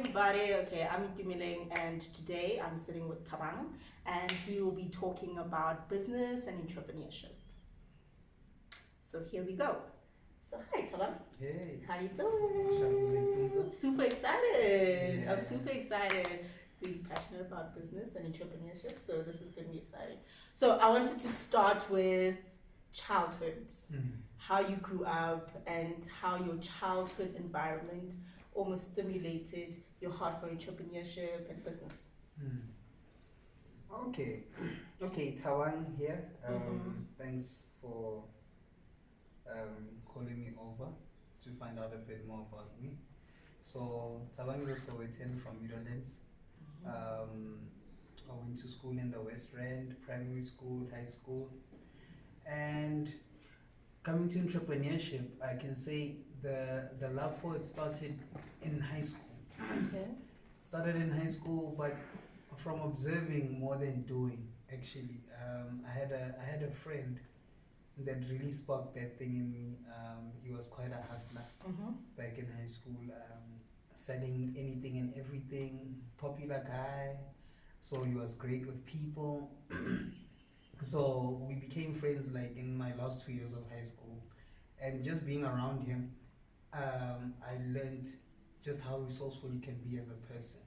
everybody. Okay, I'm Dimiling, and today I'm sitting with Thabang, and we will be talking about business and entrepreneurship. So here we go. So hi Thabang, Hey, how you doing? Shabuzi Super excited. I'm Yeah. super excited. Really passionate about business and entrepreneurship, so this is going to be exciting. So I wanted to start with childhoods, how you grew up, and how your childhood environment almost stimulated your heart for entrepreneurship and business. Mm. Okay. Okay, Thabang here. Thanks for calling me over to find out a bit more about me. So, Thabang is also attending from Netherlands. I went to school in the West Rand, primary school, high school, and coming to entrepreneurship, I can say the love for it started in high school. Okay. Started in high school, but from observing more than doing. Actually, I had a friend that really sparked that thing in me. He was quite a hustler back in high school, selling anything and everything. Popular guy, so he was great with people. So we became friends like in my last 2 years of high school, and just being around him, I learned just how resourceful you can be as a person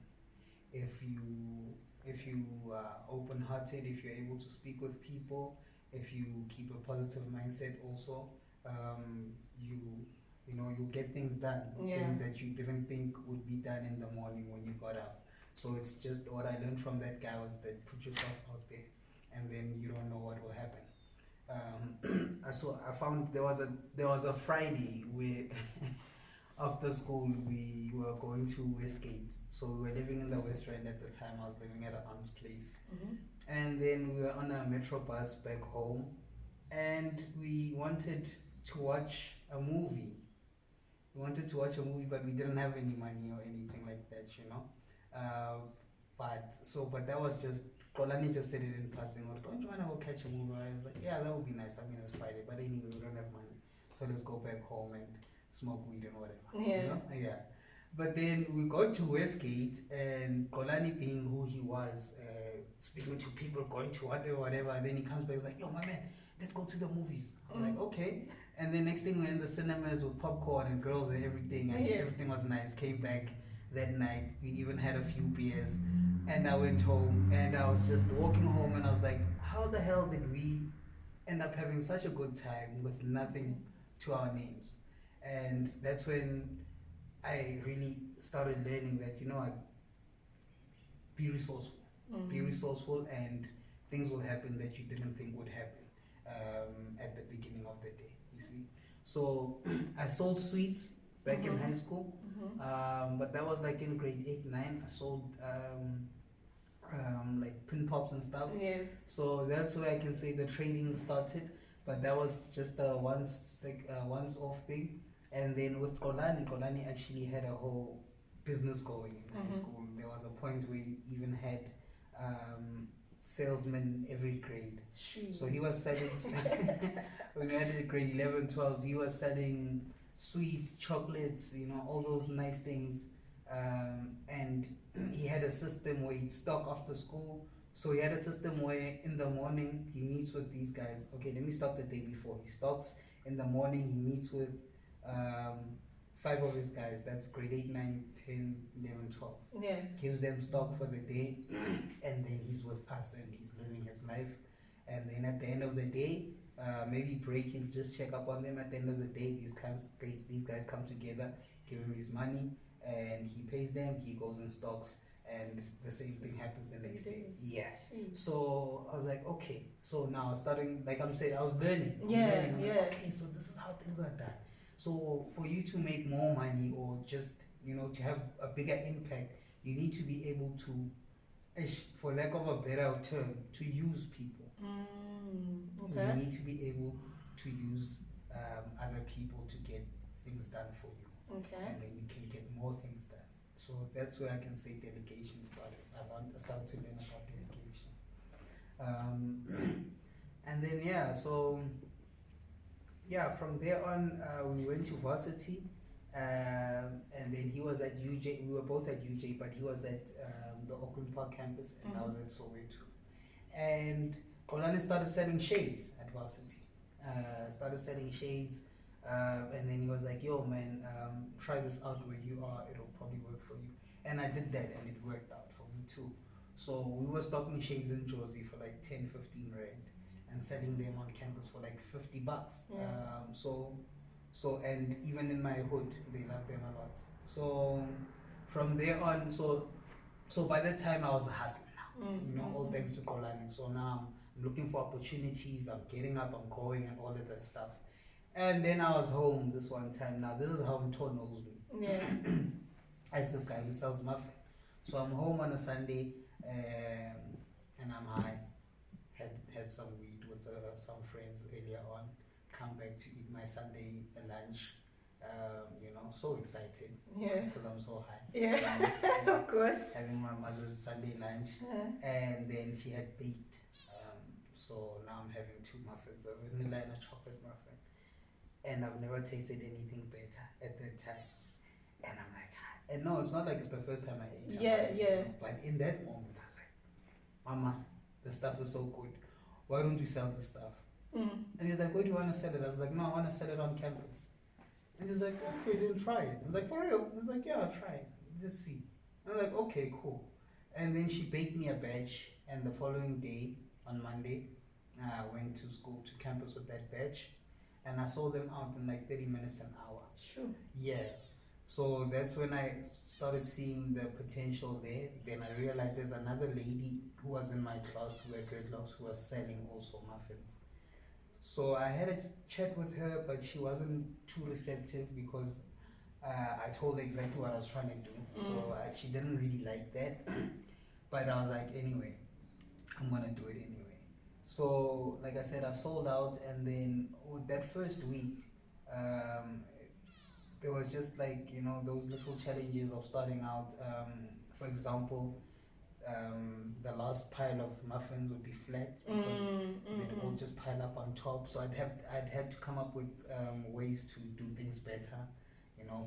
if you are open-hearted, if you're able to speak with people, if you keep a positive mindset also, you you'll get things done. Yeah. Things that you didn't think would be done in the morning when you got up. So it's just what I learned from that guy was that put yourself out there, and then you don't know what will happen. I found there was a Friday where after school we were going to Westgate. So we were living in the West Rand at the time. I was living at an aunt's place, and then we were on a metro bus back home, and we wanted to watch a movie. We wanted to watch a movie, but we didn't have any money or anything like that, you know. Uh, but that was just Kolani just said it in passing. Don't you want to go catch a movie? I was like, yeah, that would be nice. I mean, it's Friday, but anyway, we don't have money, so let's go back home and smoke weed and whatever. Yeah. You know? Yeah. But then we got to Westgate, and Kolani being who he was, speaking to people, going to whatever. Then he comes back, he's like, yo, my man, let's go to the movies. I'm like, okay. And then next thing we're in the cinemas with popcorn and girls and everything, and everything was nice. Came back that night. We even had a few beers, and I went home, and I was just walking home, and I was like, how the hell did we end up having such a good time with nothing to our names? And that's when I really started learning that, be resourceful. Be resourceful, and things will happen that you didn't think would happen at the beginning of the day, you see. So I sold sweets back in high school, but that was like in grade 8, 9. I sold like pin pops and stuff. Yes. So that's where I can say the trading started, but that was just a once off thing. And then with Kolani actually had a whole business going in high school. There was a point where he even had salesmen every grade. Jeez. So he was selling when we had it grade 11, 12, he was selling sweets, chocolates, all those nice things. And he had a system where he'd stock after school. So he had a system where in the morning he meets with these guys. Okay, let me start the day before. He stocks in the morning, he meets with 5 of his guys. That's grade 8, 9, 10, 11, 12. Yeah. Gives them stock for the day, and then he's with us and he's living his life. And then at the end of the day, maybe break, he'll just check up on them. At the end of the day, these guys come together, give him his money, and he pays them. He goes and stocks, and the same thing happens the next day. Yeah. So I was like, okay. So now starting, like I'm saying, I was learning. I'm like, okay, so this is how things are done. So for you to make more money, or just to have a bigger impact, you need to be able to, for lack of a better term, to use people. Okay. You need to be able to use other people to get things done for you. Okay. And then you can get more things done. So that's where I can say delegation started. I started to learn about delegation. And then from there on, we went to varsity. And then he was at UJ. We were both at UJ, but he was at the Auckland Park campus, and I was at Soweto. And Kolani started selling shades at Varsity. Started selling shades, and then he was like, "Yo, man, try this out where you are. It'll probably work for you." And I did that, and it worked out for me too. So we were stocking shades in Josie for like 10, 15 rand, and selling them on campus for like $50. So and even in my hood, they love them a lot. So from there on, so by that time I was a hustler now, all thanks to Kolani. So now I'm looking for opportunities. I'm getting up, I'm going, and all of that stuff. And then I was home this one time. Now this is how Mto knows me. Yeah. As this guy who sells muffin. So I'm home on a Sunday, and I'm high. Had some weed with some friends earlier on. Come back to eat my Sunday lunch. So excited. Yeah. Because I'm so high. Yeah. Of course. Having my mother's Sunday lunch, and then she had baked. So now I'm having two muffins, a vanilla and a chocolate muffin, and I've never tasted anything better at that time. And I'm like, and no, it's not like it's the first time I ate. Yeah. But in that moment, I was like, Mama, the stuff is so good. Why don't you sell the stuff? And he's like, where do you want to sell it? I was like, no, I want to sell it on campus. And he's like, okay, then try it. I was like, for real? He's like, yeah, I'll try it. Just see. I was like, okay, cool. And then she baked me a batch, and the following day, on Monday, I went to school, to campus with that batch, and I sold them out in like 30 minutes, an hour. Sure. Yeah. So that's when I started seeing the potential there. Then I realized there's another lady who was in my class who had dreadlocks who was selling also muffins. So I had a chat with her, but she wasn't too receptive because I told her exactly what I was trying to do. So she didn't really like that. But I was like, anyway, I'm going to do it anyway. So like I said, I sold out, and then that first week, there was just like, those little challenges of starting out. For example, the last pile of muffins would be flat because they'd all just pile up on top. So I'd have to come up with ways to do things better,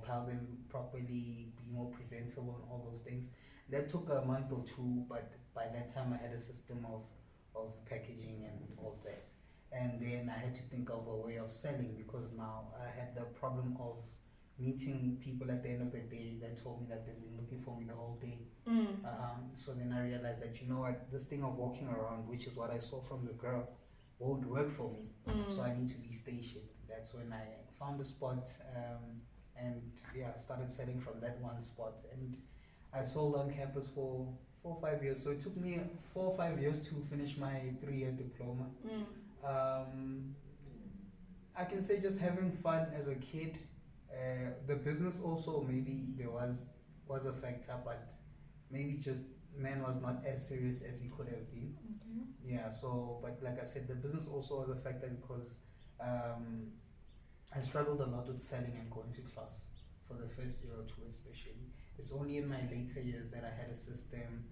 pile them properly, be more presentable, and all those things. That took a month or two, but by that time I had a system of packaging and all that. And then I had to think of a way of selling, because now I had the problem of meeting people at the end of the day that told me that they've been looking for me the whole day. So then I realized that, this thing of walking around, which is what I saw from the girl, won't work for me. So I need to be stationed. That's when I found a spot, and started selling from that one spot. And I sold on campus for 4 or 5 years. So it took me 4 or 5 years to finish my 3-year diploma. I can say just having fun as a kid. The business also, maybe there was a factor, but maybe just man was not as serious as he could have been. Yeah, so, but like I said, the business also was a factor because I struggled a lot with selling and going to class for the first year or two especially. It's only in my later years that I had a system,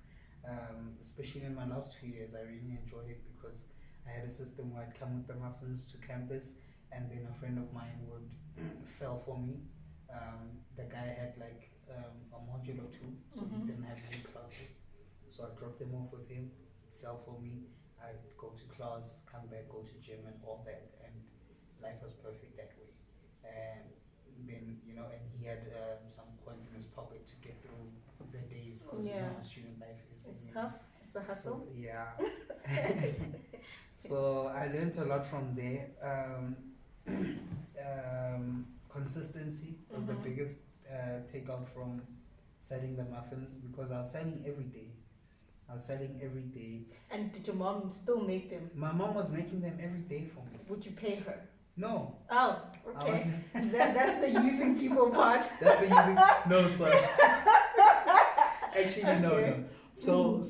especially in my last 2 years. I really enjoyed it because I had a system where I'd come with the muffins to campus, and then a friend of mine would sell for me. The guy had like a module or two, so he didn't have any classes. So I dropped them off with him, he'd sell for me, I'd go to class, come back, go to gym and all that, and life was perfect that way. And then, and he had some coins in his pocket to get through the days, because how student life is. It's tough, it's a hustle. So, yeah. So I learned a lot from there. Consistency was the biggest takeout from selling the muffins, because I was selling every day. And did your mom still make them? My mom was making them every day for me. Would you pay her? No. Oh, okay. That's the using people part. That's the using. No, sorry. Actually, no. So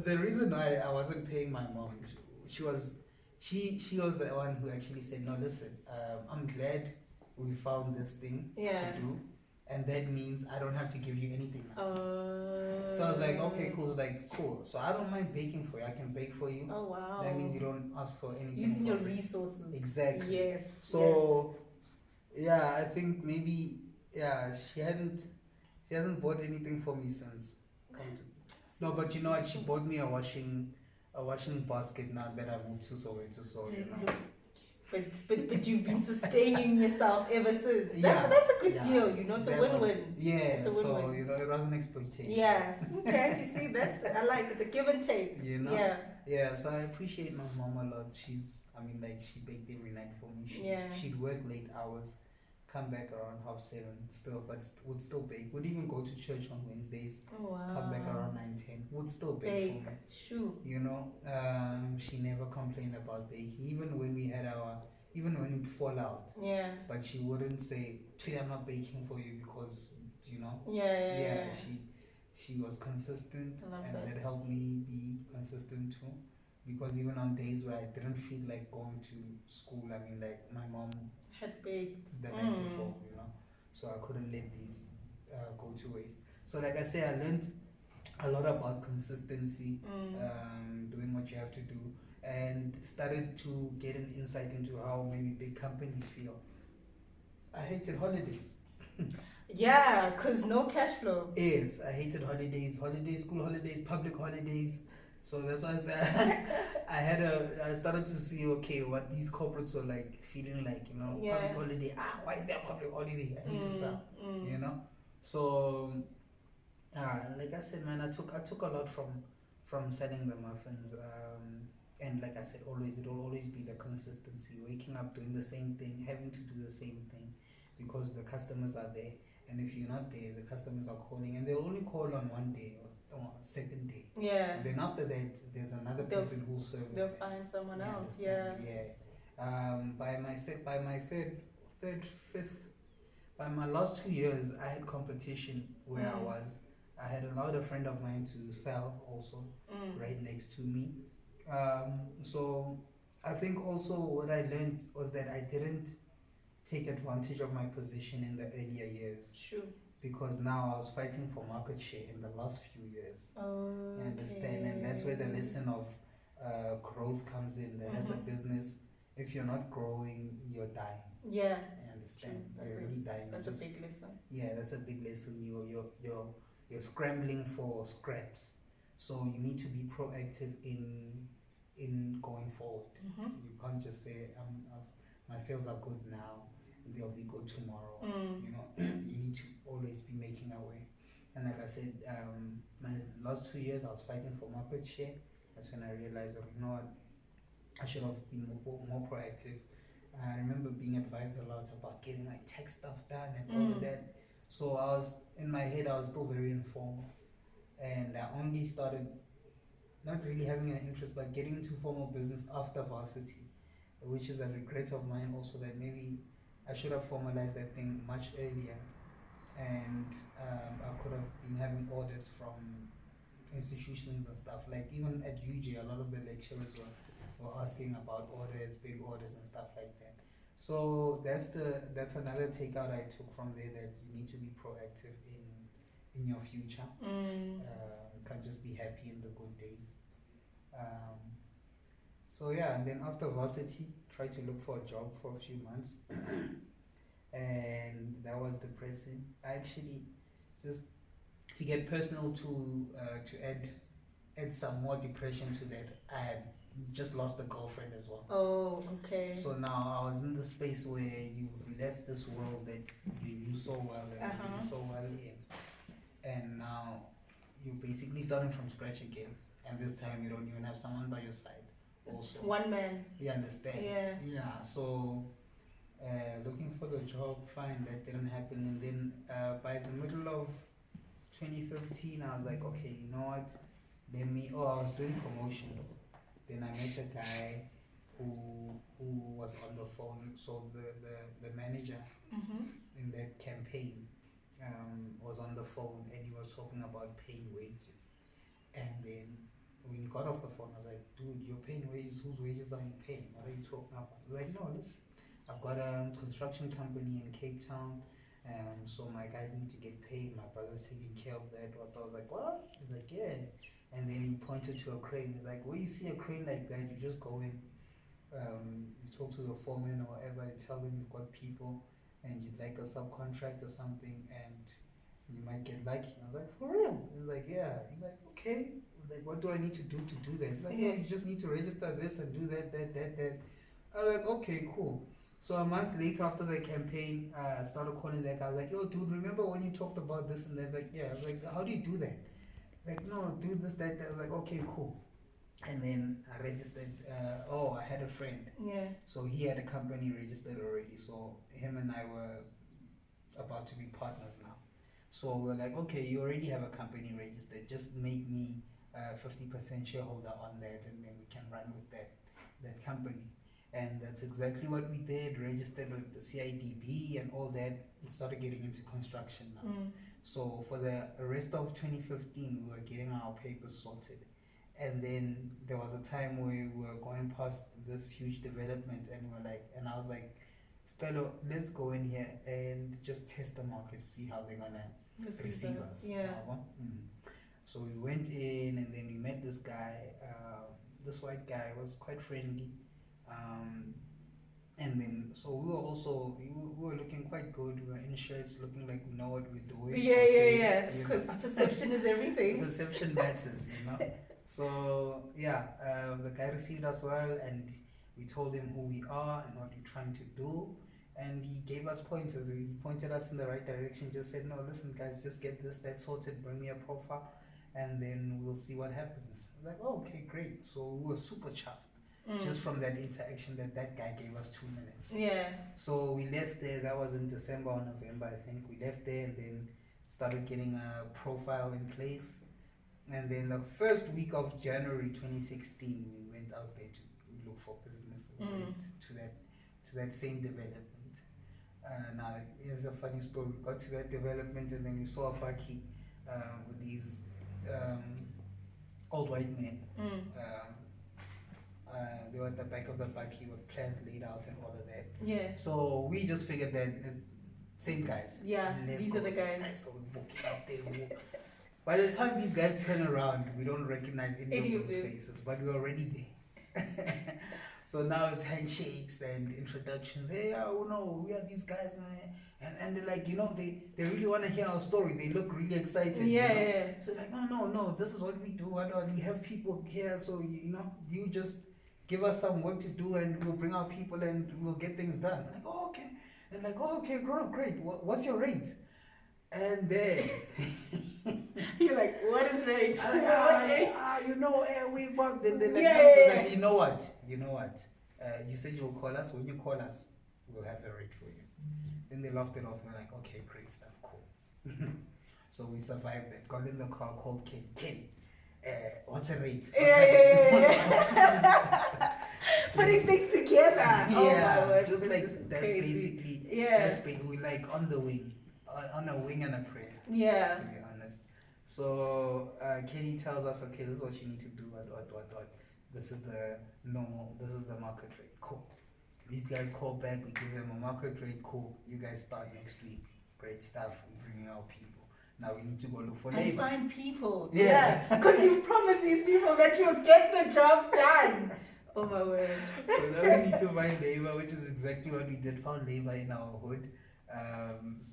the reason why I wasn't paying my mom, she was the one who actually said, no, listen, I'm glad we found this thing to do, and that means I don't have to give you anything now. So I was like, okay, cool. Cool. So I don't mind baking for you. I can bake for you. Oh, wow. That means you don't ask for anything. Using your resources. Exactly. Yes. So, yeah, I think maybe yeah, she hasn't bought anything for me since. No, but you know what? She bought me a washing basket now that I moved to Soweto, so you know. But you've been sustaining yourself ever since. Yeah, That's a good yeah. deal, you know. It's a win-win. Yeah, It's a so win-win. you know, it was an exploitation. Yeah. Okay. You see, I like it's a give and take. You know. Yeah. Yeah. So I appreciate my mom a lot. Like she baked every night for me. She'd work late hours, come back around 7:30 still, but would still bake. Would even go to church on Wednesdays. Oh, wow. Come back around 9:10. Would still bake for me. Sure. You know, she never complained about baking, even when we'd fall out. Yeah. But she wouldn't say, "Today I'm not baking for you," because you know. Yeah. She was consistent, and that helped me be consistent too. Because even on days where I didn't feel like going to school, I mean, like my mom had baked the night before, you know, so I couldn't let these go to waste. So, like I say, I learned a lot about consistency, doing what you have to do, and started to get an insight into how maybe big companies feel. I hated holidays. Yeah, because no cash flow. Yes, I hated holidays, school holidays, public holidays. So that's why I started to see, okay, what these corporates were like, feeling like, you know, public holiday. Why is there a public holiday? I need to sell, you know. So, like I said, man, I took a lot from selling the muffins. And like I said, it'll always be the consistency, waking up, doing the same thing, having to do the same thing, because the customers are there. And if you're not there, the customers are calling, and they'll only call on one day or second day. Yeah. And then after that, there's another person who'll service. They'll find someone else. Yeah. By my by my last 2 years, I had competition where I had allowed a friend of mine to sell also right next to me. So I think also what I learned was that I didn't take advantage of my position in the earlier years. Sure. Because now I was fighting for market share in the last few years. You understand? And that's where the lesson of growth comes in. That as a business, if you're not growing, you're dying. Yeah. You understand? You're really dying. That's a big lesson. Yeah, that's a big lesson. You're scrambling for scraps. So you need to be proactive in going forward. You can't just say, my sales are good now, they'll be good tomorrow. You know, you need to always be making a way. And like I said, my last 2 years I was fighting for market share. That's when I realized that, you know what, I should have been more proactive. I remember being advised a lot about getting my tech stuff done and all of that. So in my head I was still very informal, and I only started not really having an interest but getting into formal business after varsity, which is a regret of mine also, that maybe I should have formalized that thing much earlier, and I could have been having orders from institutions and stuff. Like even at UJ, a lot of the lecturers were asking about orders, big orders and stuff like that. So that's another takeout I took from there, that you need to be proactive in your future. Can't just be happy in the good days. So yeah, and then after varsity, tried to look for a job for a few months, and that was depressing. I actually, just to get personal, to add some more depression to that, I had just lost a girlfriend as well. Oh, okay. So now I was in the space where you've left this world that you knew so well and you do so well in, and now you're basically starting from scratch again. And this time you don't even have someone by your side. Also, one man. You understand? Yeah. So looking for the job, fine, that didn't happen. And then by the middle of 2015, I was like, okay, you know what? I was doing promotions. Then I met a guy who was on the phone. So the manager in that campaign was on the phone, and he was talking about paying wages. And then when he got off the phone, I was like, dude, you're paying wages. Whose wages are you paying? What are you talking about? He was like, no, listen, I've got a construction company in Cape Town, so my guys need to get paid. My brother's taking care of that. I was like, what? He's like, yeah. And then he pointed to a crane. He's like, where you see a crane like that, you just go in, you talk to the foreman or whatever, you tell them you've got people, and you'd like a subcontract or something, and you might get lucky. I was like, for real? He's like, yeah. He's like, okay. Like, what do I need to do that? He's like, no, you just need to register this and do that. I was like, okay, cool. So a month later after the campaign, I started calling that guy. I was like, yo, dude, remember when you talked about this and that? He's like, yeah. I was like, how do you do that? Like, no, do this, that. I was like, okay, cool. And then I registered. I had a friend. Yeah. So he had a company registered already. So him and I were about to be partners now. So we're like, okay, you already have a company registered. Just make me 50% shareholder on that, and then we can run with that company. And that's exactly what we did. Registered with the CIDB and all that. It started getting into construction now. So for the rest of 2015, we were getting our papers sorted. And then there was a time where we were going past this huge development, and I was like, Stella, let's go in here and just test the market, see how they're gonna receive us. Yeah. So we went in, and then we met this guy. This white guy was quite friendly. And then, so we were looking quite good. We were in shirts, looking like we know what we're doing. Yeah. Because perception is everything. Perception matters, So, the guy received us well, and we told him who we are and what we're trying to do. And he gave us pointers. He pointed us in the right direction, just said, no, listen, guys, just get this, that sorted, bring me a profile, and then we'll see what happens. I was like, oh, okay, great. So we were super chuffed. Just from that interaction that guy gave us 2 minutes. Yeah. So we left there. That was in December or November, I think. We left there and then started getting a profile in place. And then the first week of January 2016, we went out there to look for business. We went to that same development. Now, here's a funny story. We got to that development and then we saw a bakkie with these old white men. They were at the back of the bakkie with plans laid out and all of that. Yeah. So we just figured that same guys. Yeah, these are the guys. So we're walking out there. By the time these guys turn around, we don't recognize any of those faces, but we're already there. So now it's handshakes and introductions. Hey, we are these guys, and they're like, they really want to hear our story. They look really excited. Yeah. So like, no, this is what we do. We have people here, so you just give us some work to do, and we'll bring our people, and we'll get things done. Like, oh, okay. And like, oh, okay, great. What's your rate? And then you're like, what is rate? We bought. Then they're like, like, you know what? You said you'll call us. When you call us, we'll have the rate for you. Then they laughed it off. They're like, okay, great stuff, cool. So we survived that. Got in the car, called Kenny. What's the rate? Putting things together. Yeah, oh my word, just like that's crazy. basically. We like on the wing, on a wing and a prayer. Yeah. To be honest. So Kenny tells us, okay, this is what you need to do. What. This is the normal. This is the market rate. Cool. These guys call back. We give them a market rate. Cool. You guys start next week. Great stuff. We're bringing out people. Now we need to go look for labor. And find people. Yeah. Because you promised these people that you'll get the job done. Oh my word. So now we need to find labor, which is exactly what we did. Found labor in our hood.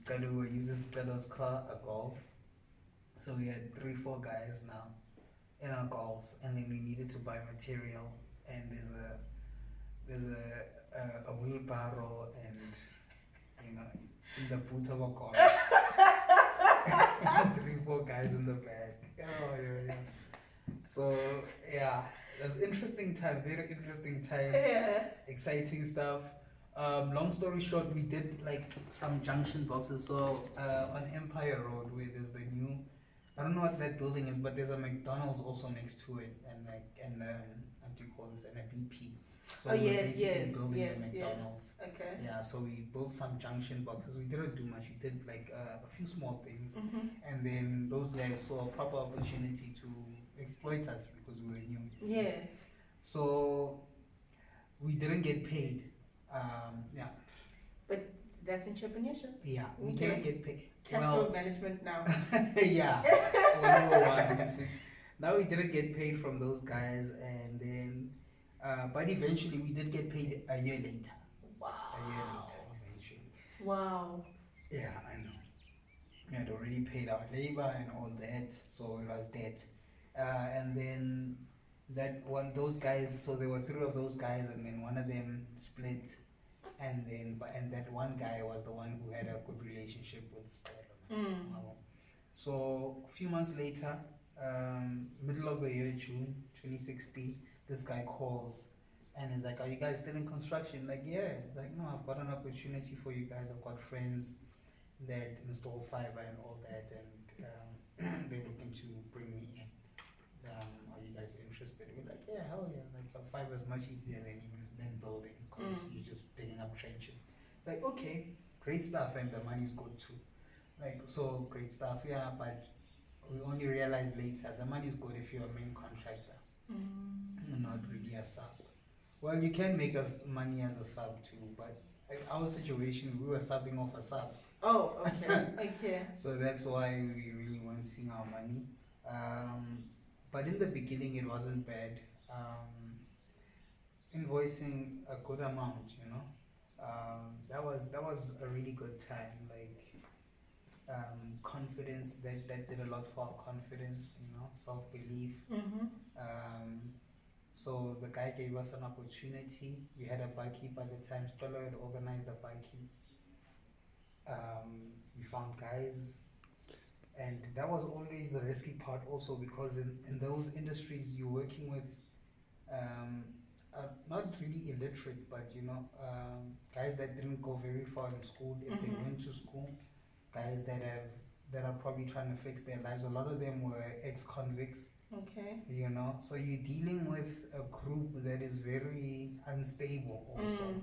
We were using Stella's car, a Golf. So we had 3-4 guys now in our Golf, and then we needed to buy material. And there's a wheelbarrow, and in the boot of a car. 3-4 guys in the back. Oh yeah. So it was interesting time, very interesting times. Yeah. Exciting stuff. Long story short, we did like some junction boxes. So on Empire Road, where there's the new, I don't know what that building is, but there's a McDonald's also next to it, and what do you call this? And a BP. So yes. building the McDonald's. Okay. Yeah, so we built some junction boxes. We didn't do much. We did like a few small things, and then those guys saw a proper opportunity to exploit us because we were new. Yes. So we didn't get paid. But that's entrepreneurship. Yeah, we didn't get paid. Cash flow management now. Yeah. 101. Now we didn't get paid from those guys, and then, but eventually we did get paid a year later. Wow. A year later, eventually. Wow. Yeah, I know. We had already paid our labor and all that, so it was that. And then those guys, so there were three of those guys, and then one of them split, and that one guy was the one who had a good relationship with Stella. Mm. So a few months later, middle of the year, June 2016, this guy calls and he's like, "Are you guys still in construction?" Like, yeah. He's like, "No, I've got an opportunity for you guys. I've got friends that install fiber and all that, and they're looking to bring me in. Are you guys interested?" We're like, "Yeah, hell yeah! Like, fiber is much easier than building because you're just digging up trenches." Like, okay, great stuff, and the money's good too. Like, so great stuff, yeah, but we only realized later the money is good if you're a main contractor, not really a sub. Well, you can make us money as a sub too, but like our situation, we were subbing off a sub. Oh, okay. Okay. So that's why we really weren't seeing our money. But in the beginning, it wasn't bad. Invoicing a good amount, you know. That was a really good time. Like, confidence, that did a lot for our confidence, you know, self-belief. um, so the guy gave us an opportunity. We had a barkeep at the time. Stella had organized a barkeep. We found guys, and that was always the risky part also, because in those industries you're working with um, not really illiterate, but you know, guys that didn't go very far in school. If they went to school, guys that are probably trying to fix their lives. A lot of them were ex-convicts. Okay. You know, so you're dealing with a group that is very unstable also.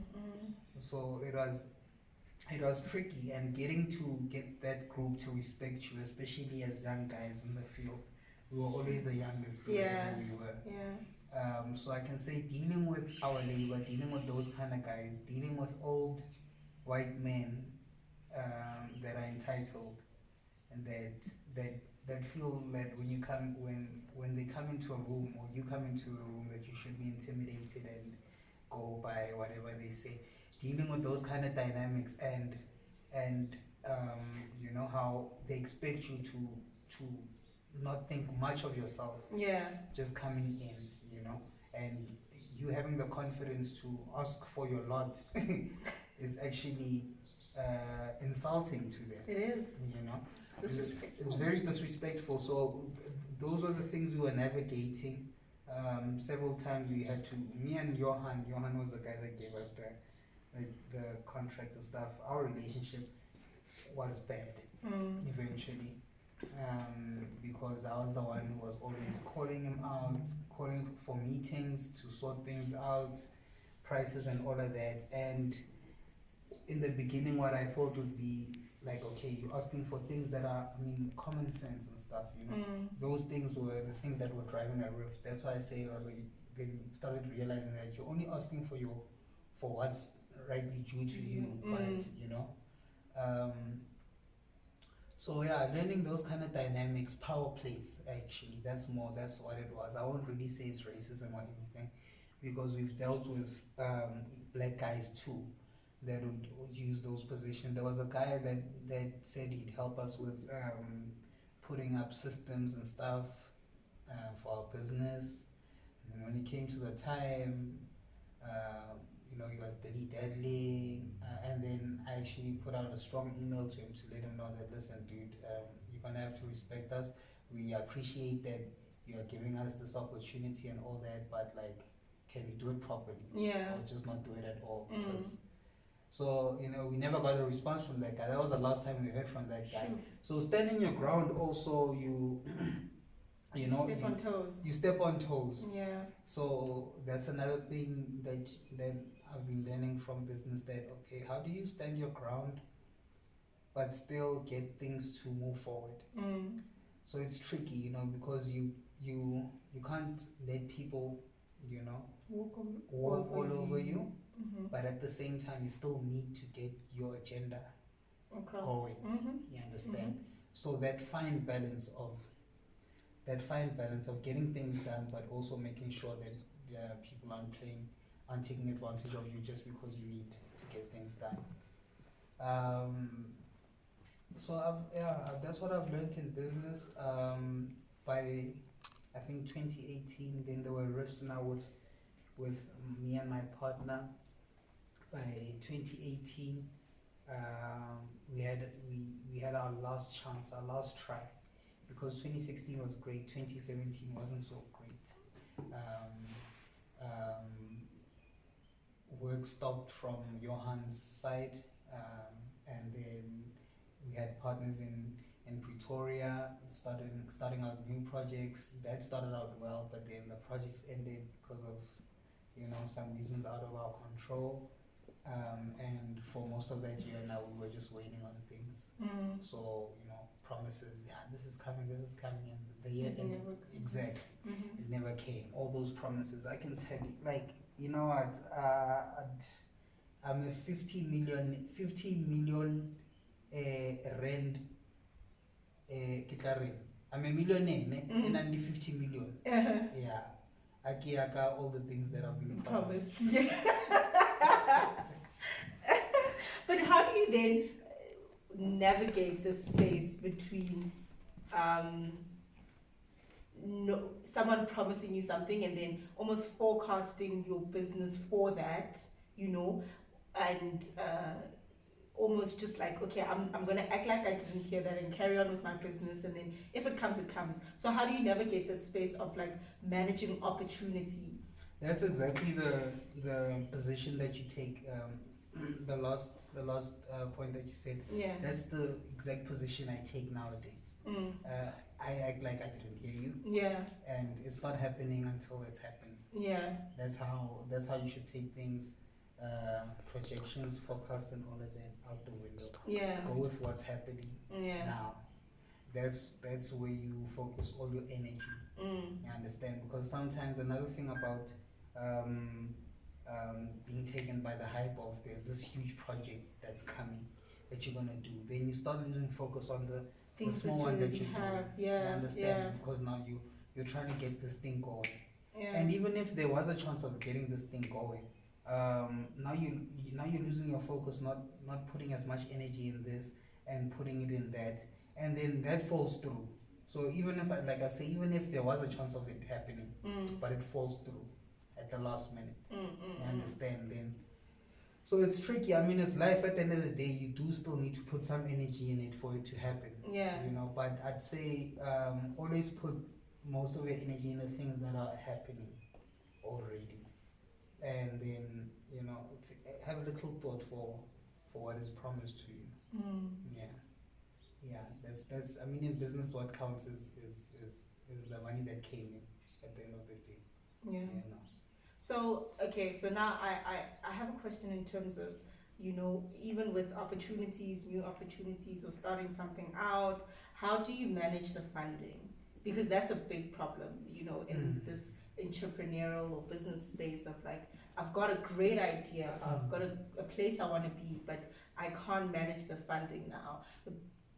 So it was tricky, and getting to get that group to respect you, especially as young guys in the field. We were always the youngest wherever we were. So I can say, dealing with our labor, dealing with those kind of guys, dealing with old white men that are entitled, and that feel that when they come into a room, or you come into a room, that you should be intimidated and go by whatever they say. Dealing with those kind of dynamics, and you know how they expect you to not think much of yourself. Yeah. Just coming in, you know, and you having the confidence to ask for your lot is actually insulting to them. It is. You know, it's disrespectful. It's very disrespectful. So those were the things we were navigating. Several times we had to. Me and Johan. Johan was the guy that gave us the contract and stuff. Our relationship was bad eventually, because I was the one who was always calling him out, calling for meetings to sort things out, prices and all of that. And in the beginning, what I thought would be like, okay, you're asking for things that are, common sense and stuff, you know. Those things were the things that were driving a rift. That's why I say already, then started realizing that you're only asking for what's rightly due to you, but you know. So yeah, learning those kind of dynamics, power plays, actually, that's what it was. I won't really say it's racism or anything, because we've dealt with black guys too that would use those positions. There was a guy that said he'd help us with putting up systems and stuff for our business. And when it came to the time, you know, he was deadly. And then I actually put out a strong email to him to let him know that, listen, dude, you're gonna have to respect us. We appreciate that you are giving us this opportunity and all that, but like, can we do it properly? Yeah. Or just not do it at all? Because so, you know, we never got a response from that guy. That was the last time we heard from that guy. So standing your ground also, you know, step on toes. You step on toes. Yeah. So that's another thing that I've been learning from business, that okay, how do you stand your ground but still get things to move forward? So it's tricky, you know, because you can't let people, you know, walk all over you. But at the same time, you still need to get your agenda across going. You understand? So that fine balance of getting things done, but also making sure that people aren't taking advantage of you just because you need to get things done. Um, so that's what I've learned in business. By I think 2018, then there were rifts now with me and my partner. By 2018, we had our last chance, our last try, because 2016 was great, 2017 wasn't so great. Um, Work stopped from Johan's side, and then we had partners in Pretoria starting out new projects. That started out well, but then the projects ended because of some reasons out of our control. And for most of that year now, we were just waiting on things. So promises, yeah, this is coming, and the year ended. Exactly. It never came. All those promises, I can tell you, like, you know what, I'm a 50 million rand kitlare. I'm a millionaire, and I'm 50 million. Yeah. Akiaka, all the things that have been promised. Yeah. But how do you then navigate the space between someone promising you something and then almost forecasting your business for that, and almost just like, okay, I'm gonna act like I didn't hear that and carry on with my business, and then if it comes, it comes. So how do you navigate that space of like managing opportunities? That's exactly the position that you take. The last point that you said. Yeah. That's the exact position I take nowadays. I act like I didn't hear you. Yeah. And it's not happening until it's happened. Yeah. That's how you should take things. Projections, forecasts, and all of that out the window. Yeah. Go with what's happening now. That's where you focus all your energy. You understand? Because sometimes another thing about being taken by the hype of there's this huge project that's coming that you're gonna do, then you start losing focus on the small one that you have. Yeah. You understand? Because now you're trying to get this thing going. Yeah. And even if there was a chance of getting this thing going, now you're losing your focus, not putting as much energy in this and putting it in that, and then that falls through. So even if even if there was a chance of it happening, but it falls through at the last minute, you understand? Then so it's tricky. I mean, it's life. At the end of the day, you do still need to put some energy in it for it to happen. Yeah. But I'd say always put most of your energy in the things that are happening already, and then have a little thought for what is promised to you. That's I mean, in business what counts is the money that came in at the end of the day. So now I have a question in terms of even with opportunities, new opportunities, or starting something out, how do you manage the funding? Because that's a big problem in this entrepreneurial or business space of like, I've got a great idea, I've got a place I want to be, but I can't manage the funding now.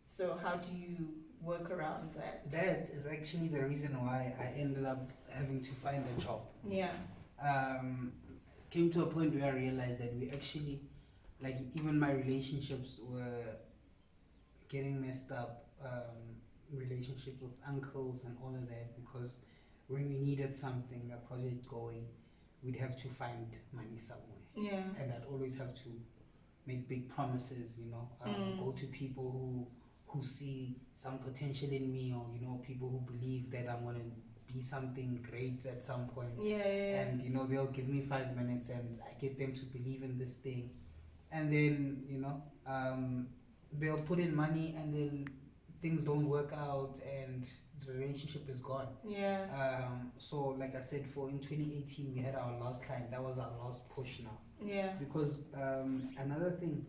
So how do you work around that? That is actually the reason why I ended up having to find a job. Yeah. Came to a point where I realized that we actually, like, even my relationships were getting messed up. Relationships with uncles and all of that, because when we needed something, a project going, we'd have to find money somewhere. Yeah. And I'd always have to make big promises, go to people who see some potential in me, or people who believe that I'm gonna be something great at some point. And they'll give me 5 minutes and I get them to believe in this thing, and then they'll put in money, and then things don't work out and the relationship is gone. So like I said, in 2018 we had our last client. That was our last push now. Because another thing,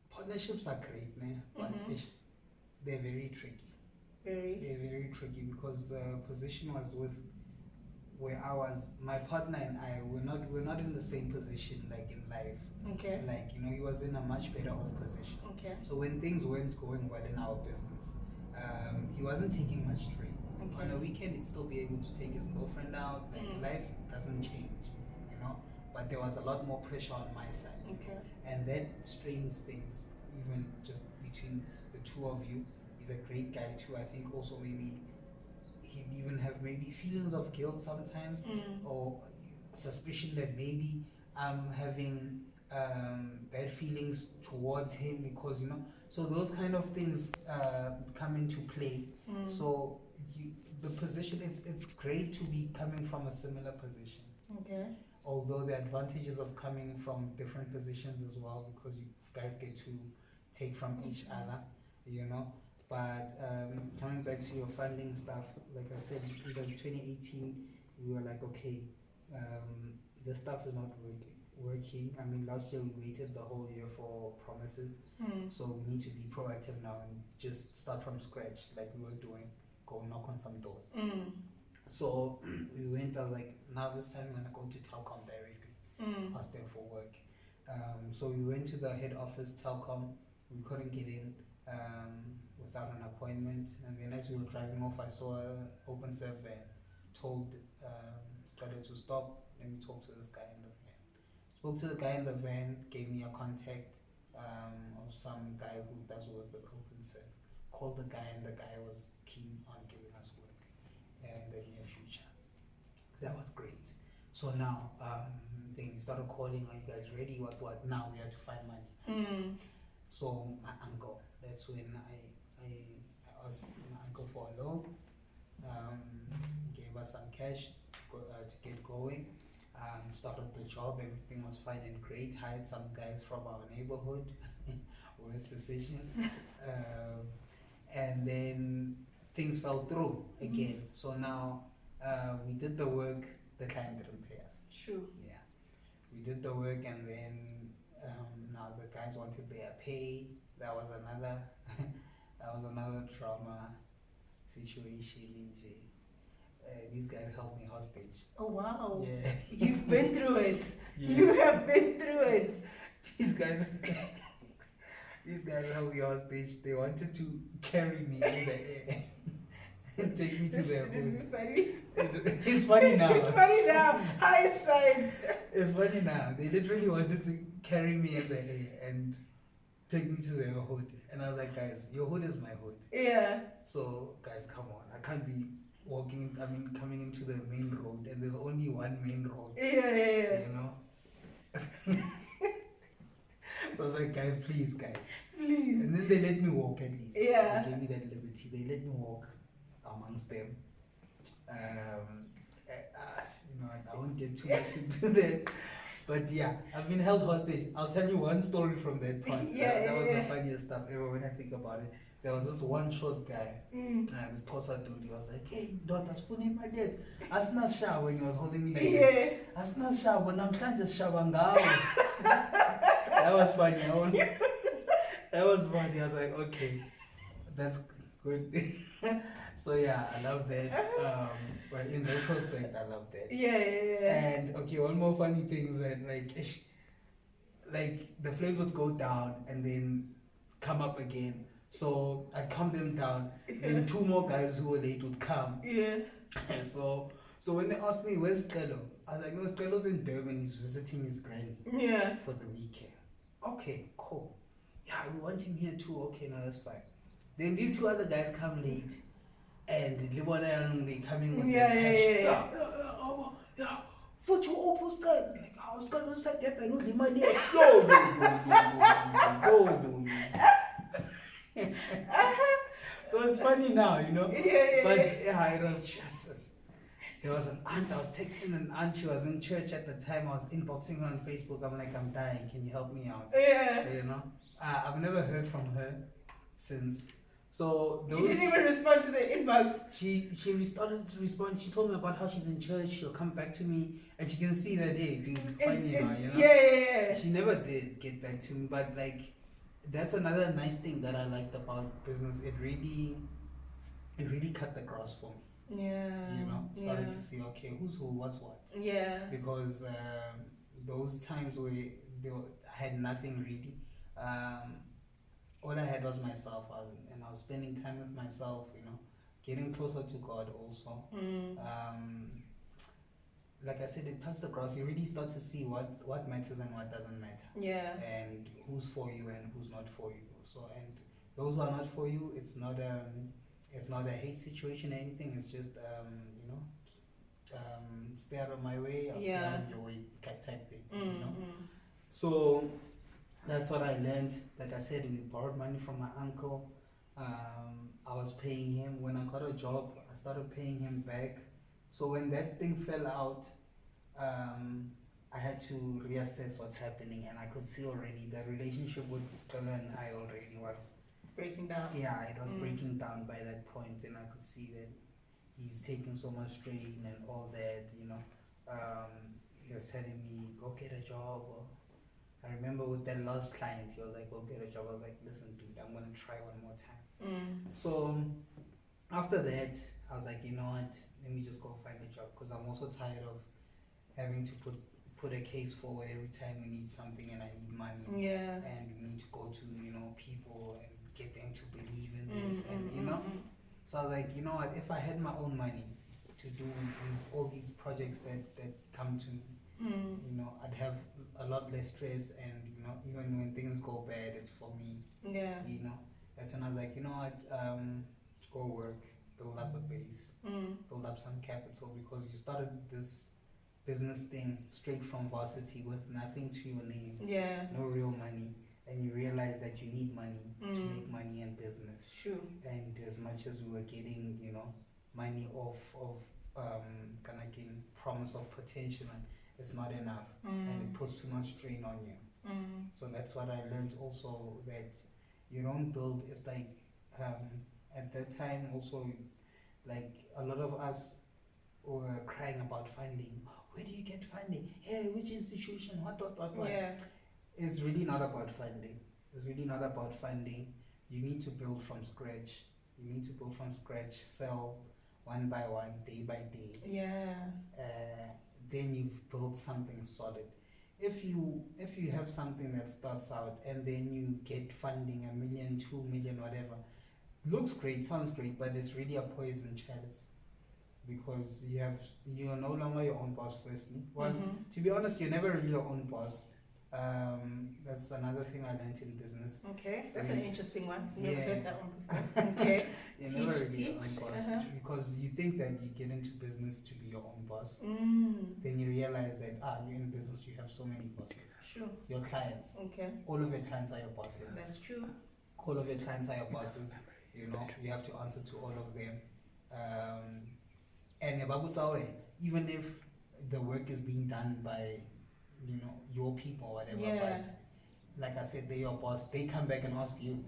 partnerships are great, man, but they're very tricky. They're very tricky, because the position was where my partner and I, we're not in the same position, like, in life. Okay. Like, he was in a much better off position. Okay. So when things weren't going well in our business, he wasn't taking much trade. Okay. On a weekend, he'd still be able to take his girlfriend out. Like, life doesn't change, but there was a lot more pressure on my side. Okay. And that strains things, even just between the two of you. He's a great guy too. I think also maybe he'd even have maybe feelings of guilt sometimes, or suspicion that maybe I'm having bad feelings towards him because so those kind of things come into play. So the position, it's great to be coming from a similar position. Okay. Although the advantages of coming from different positions as well, because you guys get to take from each other, But coming back to your funding stuff, like I said, in 2018, we were like, okay, this stuff is not working. I mean, last year we waited the whole year for promises, so we need to be proactive now and just start from scratch, like we were doing, go knock on some doors. So we went, I was like, now this time I'm gonna go to Telkom directly, ask them for work. So we went to the head office, Telkom, we couldn't get in without an appointment, and then as we were driving off, I saw an open serve van, started to stop, let me talk to this guy in the van. Spoke to the guy in the van, gave me a contact of some guy who does work with open serve. Called the guy, and the guy was keen on giving us work in the near future. That was great. So now, then he started calling, are you guys ready? What? Now we have to find money. So my uncle, that's when I asked my uncle for a loan. He gave us some cash to get going. Started the job, everything was fine and great. Hired some guys from our neighborhood, worst decision. And then things fell through again. So now we did the work, the client didn't pay us. Sure. Yeah. We did the work, and then now the guys wanted their pay. That was another drama situation. These guys held me hostage. Oh wow. Yeah. You've been through it. Yeah. You have been through it. These guys held me hostage. They wanted to carry me in the air and take me to their hood. It's funny now. It's funny now. Hindsight. It's funny now. They literally wanted to carry me in the air and take me to their hood. And I was like, guys, your hood is my hood. Yeah. So, guys, come on. I can't be coming into the main road, and there's only one main road. Yeah. So I was like, guys. Please. And then they let me walk at least. Yeah. They gave me that liberty. They let me walk amongst them. I won't get too much into that. But yeah, I've been held hostage. I'll tell you one story from that part. That was the funniest stuff ever when I think about it. There was this one short guy, this Xhosa dude. He was like, hey, daughter's funny, my dad. Asna sha, when he was holding me like this. Asna sha, when I'm trying to shabangao. That was funny. That was funny. I was like, okay, that's good. So yeah, I love that. But in retrospect, I love that. Yeah. And okay, one more funny thing is that like the flames would go down and then come up again. So I'd calm them down. Then two more guys who were late would come. Yeah. So when they asked me, where's Stelo? I was like, no, Stelo's in Durban. He's visiting his granny. Yeah. For the weekend. Okay, cool. Yeah, we want him here too. Okay, no, that's fine. Then these two other guys come late, and they coming with their cash. Yeah. For two opals, guys. Like, I was going to say that and lose my leg. Go. So it's funny now, But yeah, it was just. There was an aunt, I was texting an aunt, she was in church at the time, I was inboxing her on Facebook, I'm like, I'm dying, can you help me out? Yeah. I've never heard from her since. So she didn't even respond to the inbox. She started to respond, she told me about how she's in church, she'll come back to me, and she can see that, hey, dude, funny now, Yeah. She never did get back to me, but like, that's another nice thing that I liked about business. It really cut the grass for me. Yeah. Started to see, okay, who's who, what's what. Yeah. Because those times where I had nothing really. All I had was myself, and I was spending time with myself, getting closer to God also. like I said, it cuts the grass. You really start to see what matters and what doesn't matter, and who's for you and who's not for you. So, and those who are not for you, it's not a hate situation or anything. It's just stay out of my way, I'll stay out of your way, type thing. So that's what I learned. Like I said, we borrowed money from my uncle. I was paying him. When I got a job, I started paying him back. So when that thing fell out, I had to reassess what's happening, and I could see already the relationship with Stella and I already was breaking down. Yeah, it was breaking down by that point, and I could see that he's taking so much strain and all that. He was telling me, go get a job. Or I remember with that last client, he was like, go get a job. I was like, listen, dude, I'm gonna try one more time. So after that, I was like, you know what? Let me just go find a job, because I'm also tired of having to put a case forward every time we need something and I need money. And we need to go to people and get them to believe in this, and So I was like, you know what? If I had my own money to do all these projects that come to me, I'd have a lot less stress, and even when things go bad, it's for me. That's when I was like, you know what? Go work, build up a base, build up some capital, because you started this business thing straight from varsity with nothing to your name, no real money, and you realize that you need money to make money in business. True. And as much as we were getting, money of kind of getting promise of potential, it's not enough, and it puts too much strain on you. So that's what I learned also, that you don't build. It's like at that time also, like a lot of us were crying about funding. Where do you get funding? Hey, which institution? What? It's really not about funding. You need to build from scratch. Sell one by one, day by day. Then you've built something solid. If you have something that starts out and then you get funding, 1 million, 2 million, whatever, looks great, sounds great, but it's really a poison chalice, because you're no longer your own boss. Firstly, to be honest, you're never really your own boss. That's another thing I learned in business. Okay, that's an interesting one. Never heard that one before. Okay. You're never really your own boss, because you think that you get into business to be your own boss. Then you realize that you're in business, you have so many bosses. Sure. Your clients. Okay. All of your clients are your bosses. That's true. All of your clients are your bosses. You have to answer to all of them. And even if the work is being done by your people or whatever, but like I said, they're your boss, they come back and ask you,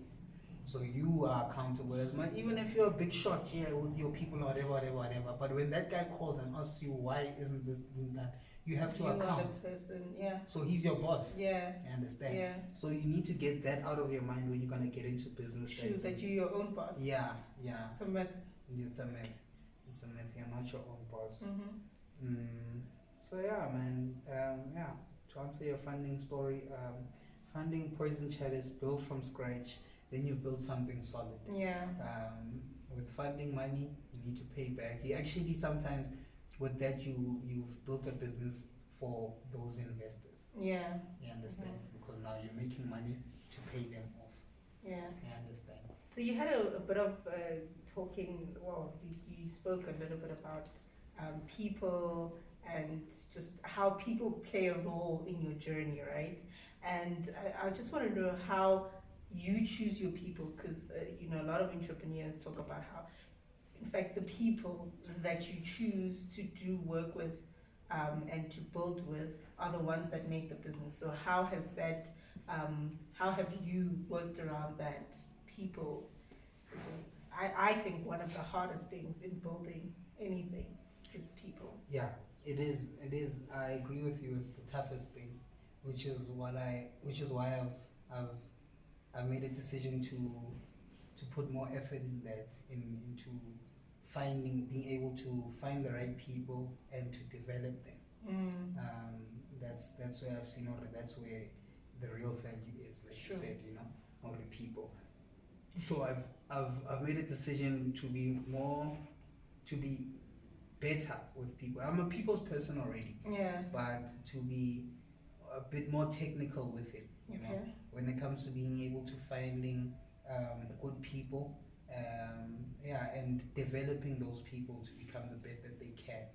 so you are accountable as much, even if you're a big shot here with your people or whatever, but when that guy calls and asks you why isn't this being done, you have to account. So he's your boss. You understand? So you need to get that out of your mind when you're going to get into business. True, that you're your own boss. It's a myth. It's a myth. You're not your own boss. So man, to answer your funding story, funding poison chalice, build from scratch, then you've built something solid. With funding money, you need to pay back. You actually sometimes with that you've built a business for those investors. You understand? Because now you're making money to pay them off. You understand? So you had a bit of talking. Well, you spoke a little bit about people and just how people play a role in your journey, right? And I just want to know how you choose your people, because a lot of entrepreneurs talk about how, in fact, the people that you choose to do work with and to build with are the ones that make the business. So how has that? How have you worked around that? People, which is I think one of the hardest things in building anything is people. It is. I agree with you. It's the toughest thing, which is why I've made a decision to put more effort in that, into being able to find the right people and to develop them. That's where I've seen already. That's where the real value is, like you said, not the people. So I've made a decision to be better with people. I'm a people's person already, Yeah. but to be a bit more technical with it, you know, when it comes to being able to finding good people, and developing those people to become the best that they can.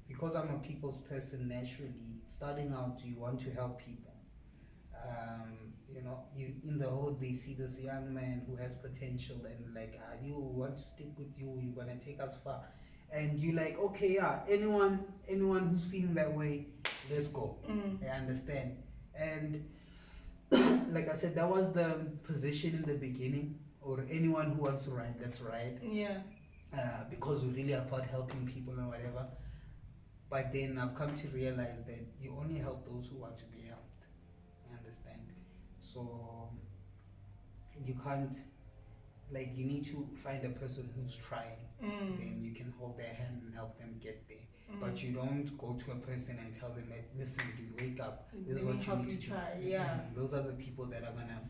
Because I'm a people's person naturally, starting out, you want to help people. You know, you in the hood they see this young man who has potential and like, you want to stick with you, you're gonna take us far, and you like, okay, yeah, anyone who's feeling that way, let's go. I understand. And like I said, that was the position in the beginning, or anyone who wants to ride, let's ride. Yeah. Because we're really about helping people and whatever. But then I've come to realize that you only help those who want to be helped. You understand? So you can't, like, you need to find a person who's trying. Then you can hold their hand and help them get there. But you don't go to a person and tell them that, listen, dude, wake up. This is what you need to try. do. Yeah. Those are the people that are gonna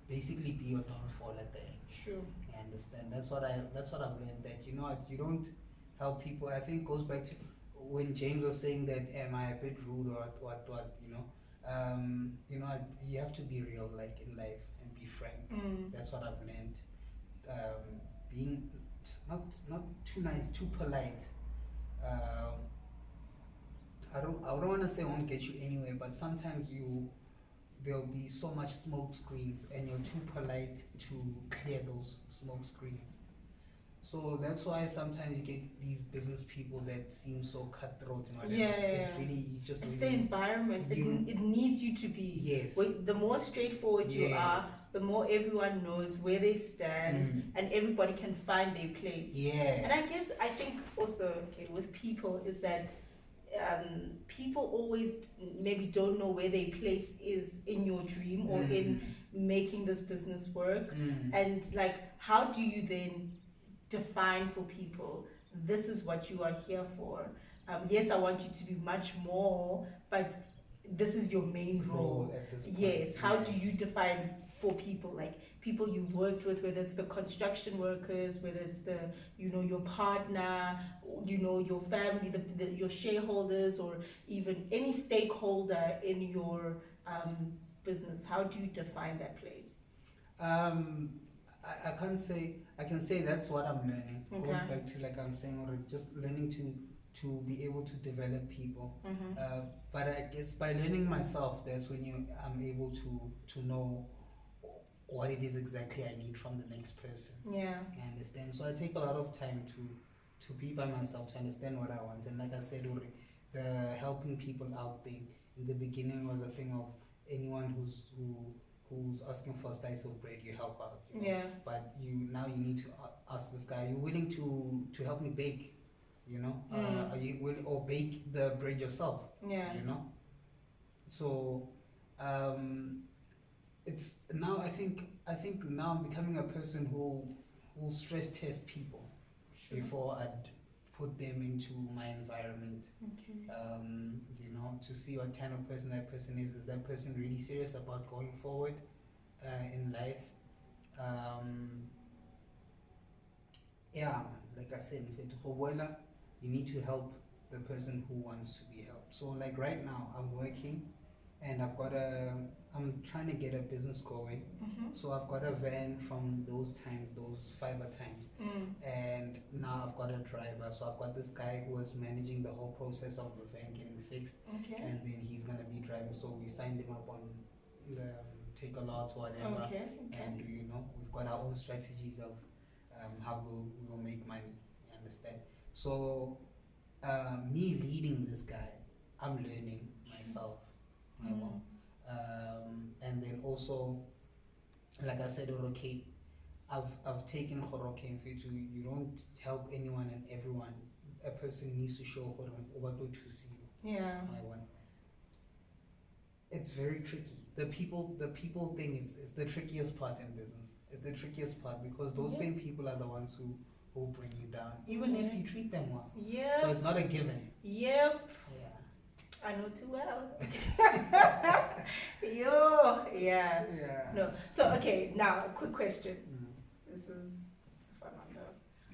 basically be your downfall at the end. True. I understand. That's what I've learned, that you know what, you don't help people. I think goes back to when James was saying that, am I a bit rude or what, you know? You know, you have to be real, like, in life, and be frank. That's what I've learned. Being not too nice, too polite. I don't want to say won't get you anywhere, but sometimes there'll be so much smoke screens and you're too polite to clear those smoke screens. So that's why sometimes you get these business people that seem so cutthroat and whatever. It's really, you just it's really, the environment. It needs you to be. Yes. The more straightforward you are, the more everyone knows where they stand, and everybody can find their place. And I think also, okay, with people is that people always maybe don't know where their place is in your dream or in making this business work. And like, how do you then define for people, this is what you are here for? Yes, I want you to be much more, but this is your main role at this point. Yes. How do you define for people, like people you've worked with, whether it's the construction workers, whether it's the, you know, your partner, you know, your family, your shareholders, or even any stakeholder in your business? How do you define that place? I can't say. I can say that's what I'm learning. Okay. Goes back to, like I'm saying already, just learning to be able to develop people. But I guess by learning myself, that's when I'm able to know what it is exactly I need from the next person. Yeah. I understand. So I take a lot of time to be by myself, to understand what I want. And like I said already, the helping people out thing in the beginning was a thing of anyone who's asking for a slice of bread, you help out. You know? Yeah. But you need to ask this guy, are you willing to help me bake? You know, are you willing, or bake the bread yourself? Yeah. You know. So, it's now I think now I'm becoming a person who will stress test people before I'd put them into my environment. Okay. You know, to see what kind of person that person is. Is that person really serious about going forward in life? Yeah, like I said, you need to help the person who wants to be helped. So like right now, I'm working, and I'm trying to get a business going. So I've got a van from those fiber times, and now I've got a driver. So I've got this guy who was managing the whole process of the van getting fixed, and then he's gonna be driving. So we signed him up on the take a lot or whatever, and you know, we've got our own strategies of how we'll make money. You understand? So me leading this guy, I'm learning myself. And then also, like I said, okay, I've taken Horoke in Fitu. You don't help anyone and everyone. A person needs to show what to see. Yeah. It's very tricky. The people thing is the trickiest part in business. It's the trickiest part, because those same people are the ones who will bring you down, even if you treat them well. Yeah. So it's not a given. Yep. Yeah. I know too well. Yeah. No. So okay, now a quick question. This is if I'm under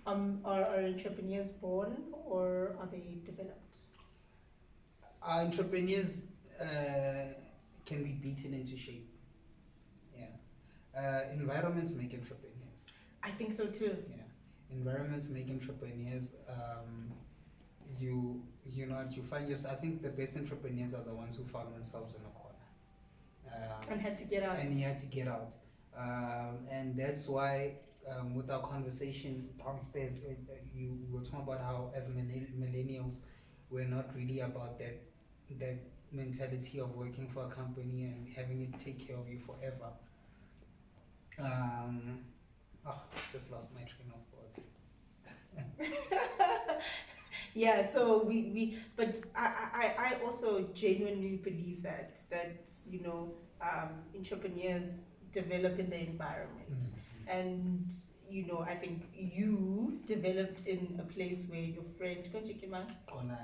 Are entrepreneurs born or are they developed? Entrepreneurs can be beaten into shape. Yeah. Environments make entrepreneurs. I think so too. Yeah. Environments make entrepreneurs. You find yourself. I think the best entrepreneurs are the ones who found themselves in a corner. And had to get out. And he had to get out. And that's why, with our conversation downstairs, you were talking about how as millennials, we're not really about that mentality of working for a company and having it take care of you forever. Just lost my train of thought. Yeah, so but I also genuinely believe that entrepreneurs develop in the environment. Mm-hmm. And I think you developed in a place where your friend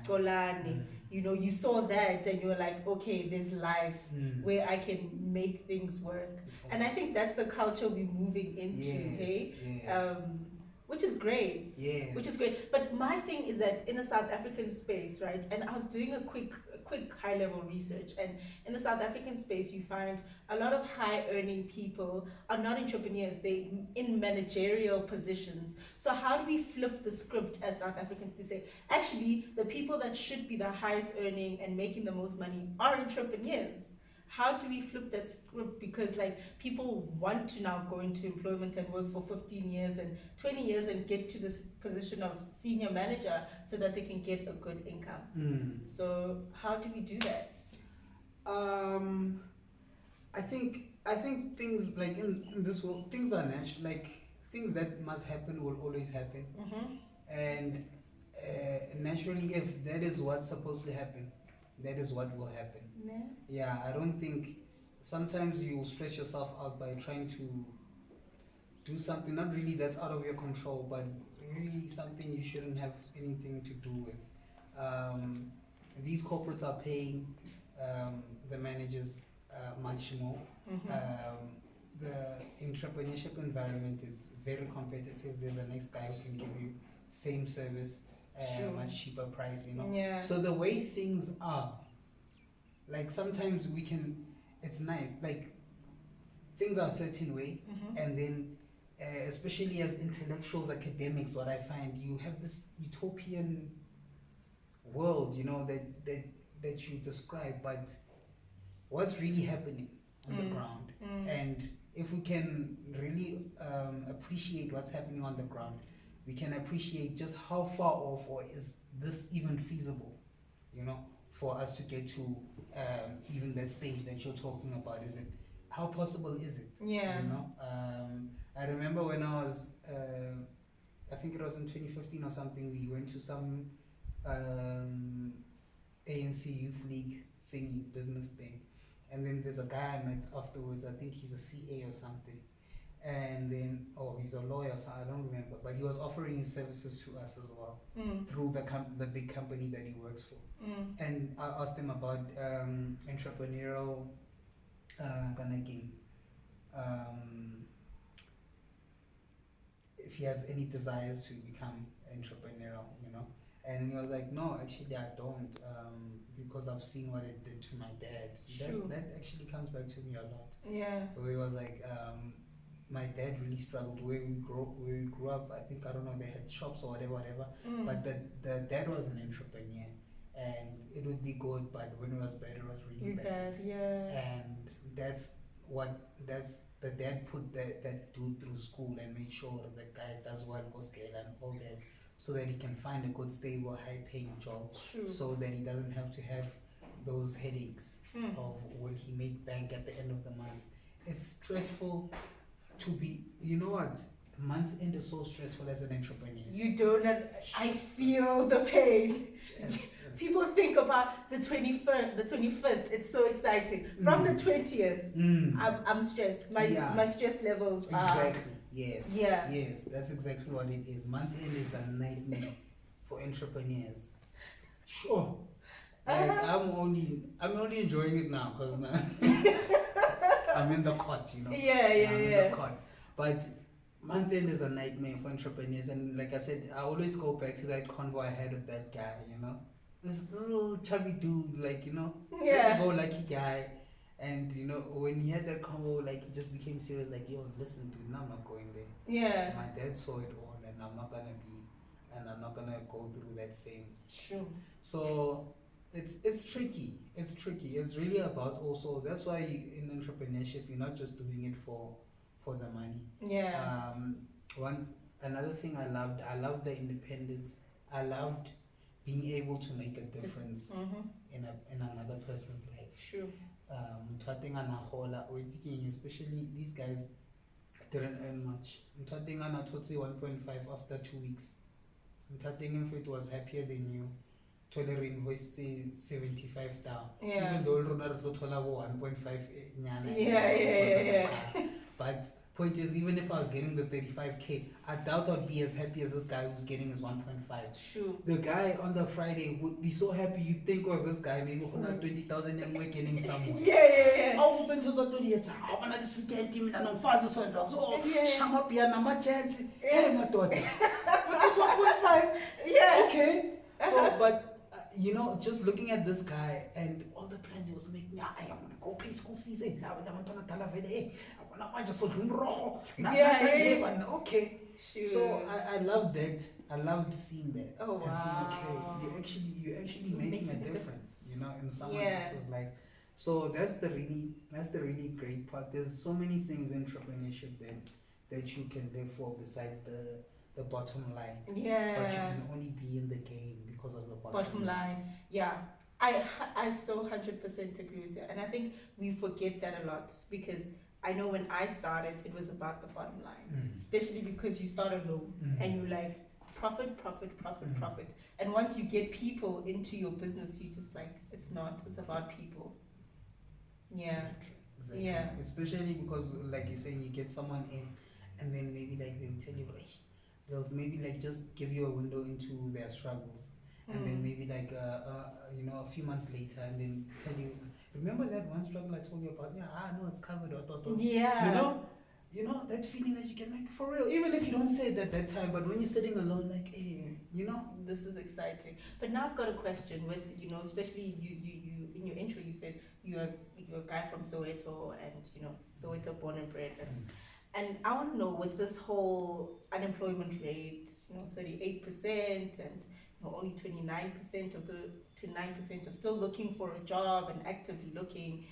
Kolani, you saw that and you were like, okay, there's life where I can make things work. And I think that's the culture we're moving into, hey? Yes. Which is great. Yes. Which is great. But my thing is that in a South African space, right? And I was doing a quick high level research, and in the South African space you find a lot of high earning people are not entrepreneurs, they in managerial positions. So how do we flip the script as South Africans to say, actually the people that should be the highest earning and making the most money are entrepreneurs? How do we flip that script? Because people want to now go into employment and work for 15 years and 20 years and get to this position of senior manager so that they can get a good income. So how do we do that? I think things like in this world, things are natural. Like things that must happen will always happen. And naturally, if that is what's supposed to happen, that is what will happen. Yeah, I don't think sometimes you stress yourself out by trying to do something not really that's out of your control, but really something you shouldn't have anything to do with. These corporates are paying the managers much more. The entrepreneurship environment is very competitive. There's a next guy who can give you same service much cheaper price, Yeah. So the way things are, sometimes it's nice, things are a certain way, and then especially as intellectuals, academics, what I find, you have this utopian world, that you describe, but what's really happening on the ground? And if we can really appreciate what's happening on the ground, we can appreciate just how far off, or is this even feasible, for us to get to even that stage that you're talking about. How possible is it? Yeah. I remember when I was, I think it was in 2015 or something, we went to some ANC Youth League thingy, business thing. And then there's a guy I met afterwards, I think he's a CA or something. And then, he's a lawyer, so I don't remember. But he was offering his services to us as well through the big company that he works for. And I asked him about entrepreneurial if he has any desires to become entrepreneurial, And he was like, no, actually I don't, because I've seen what it did to my dad. That actually comes back to me a lot. Yeah. Where he was like, my dad really struggled where we grew up. I think, I don't know, they had shops or whatever. But the dad was an entrepreneur, and it would be good, but when it was bad, it was really bad. Yeah. And the dad put that dude through school and made sure the guy does well, go scale and all that, so that he can find a good, stable, high-paying job. So that he doesn't have to have those headaches of will he make bank at the end of the month. It's stressful to be, what? Month end is so stressful as an entrepreneur. You don't. I feel the pain. Yes. People think about the 25th. It's so exciting. From the 20th, I'm stressed. My stress levels are exactly. Yes. Yeah. Yes, that's exactly what it is. Month end is a nightmare for entrepreneurs. Sure. I'm only enjoying it now because now I'm in the court, Yeah. I'm in the court. But month end is a nightmare for entrepreneurs, and like I said, I always go back to that convo I had with that guy. This little chubby dude, Yeah. go lucky guy, and when he had that convo, like he just became serious. Like, yo, listen, dude, now I'm not going there. Yeah. My dad saw it all, and I'm not gonna go through that same. True. So it's tricky. It's tricky. It's really about also. That's why in entrepreneurship, you're not just doing it for the money. Yeah. One another thing I loved the independence. I loved being able to make a difference in another person's life. True. Especially these guys didn't earn much. 1.5 after 2 weeks. If it was happier than you. Total invoice 75 down. Yeah. Even though Ronaldo total 1.5 Yeah. But point is, even if I was getting the 35k, I doubt I'd be as happy as this guy who's getting his 1.5. True. The guy on the Friday would be so happy. You'd think of this guy maybe 20,000 and we're getting somewhere. Yeah. Oh, this weekend team and on Father so sham up here na chance. Hey, my daughter. But this 1.5. Yeah. Okay. So, but just looking at this guy and all the plans he was making, I am gonna go pay school fees. Okay. Sure. So I loved that. I loved seeing that. Oh, wow. And seeing, okay, you're actually making a difference, in someone else's life. So that's the really great part. There's so many things in entrepreneurship that you can live for besides the bottom line. Yeah. But you can only be in the game because of the bottom line. Yeah. I so 100% agree with you. And I think we forget that a lot because I know when I started, it was about the bottom line, especially because you start alone and you're like, profit. And once you get people into your business, you just like, it's about people. Yeah. Exactly. Yeah. Especially because, like you're saying, you get someone in and then maybe like they'll tell you, they'll maybe like just give you a window into their struggles. And then maybe like a few months later, and then tell you, remember that one struggle I told you about? Yeah, no, it's covered. Yeah. That feeling that you can like for real, even if you don't say it at that time, but when you're sitting alone, like, hey, this is exciting. But now I've got a question with especially you in your intro you said you're a guy from Soweto and Soweto born and bred and I want to know with this whole unemployment rate 38% and only 29% of the 29% are still looking for a job and actively looking.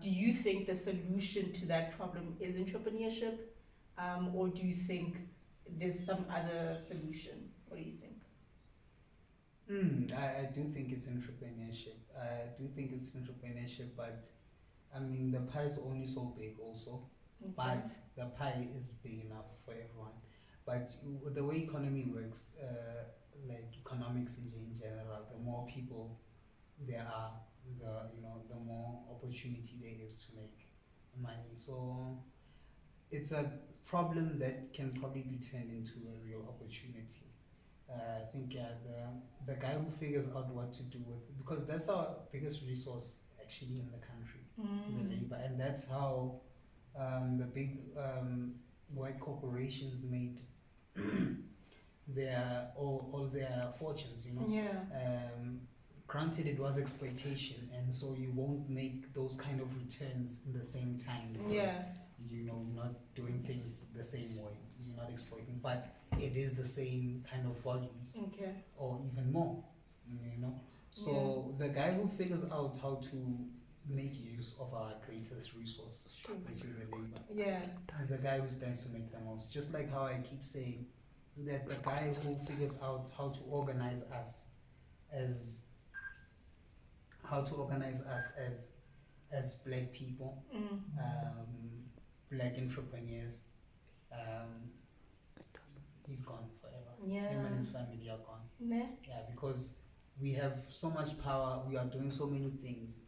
Do you think the solution to that problem is entrepreneurship, or do you think there's some other solution? What do you think? I do think it's entrepreneurship. But I mean the pie is only so big also. Okay. But the pie is big enough for everyone. But the way economy works, like economics in general, the more people there are, the more opportunity there is to make money. So it's a problem that can probably be turned into a real opportunity. I think the guy who figures out what to do with, because that's our biggest resource actually in the country, the labor, and that's how the big white corporations made all their fortunes, granted it was exploitation, and so you won't make those kind of returns in the same time because you're not doing things the same way, you're not exploiting, but it is the same kind of volumes, or even more, so the guy who figures out how to make use of our greatest resource, which is the labor, is the guy who stands to make the most. Just like how I keep saying that the guy who figures out how to organize us as black people, black entrepreneurs, he's gone forever. Him and his family are gone. Yeah, because we have so much power, we are doing so many things,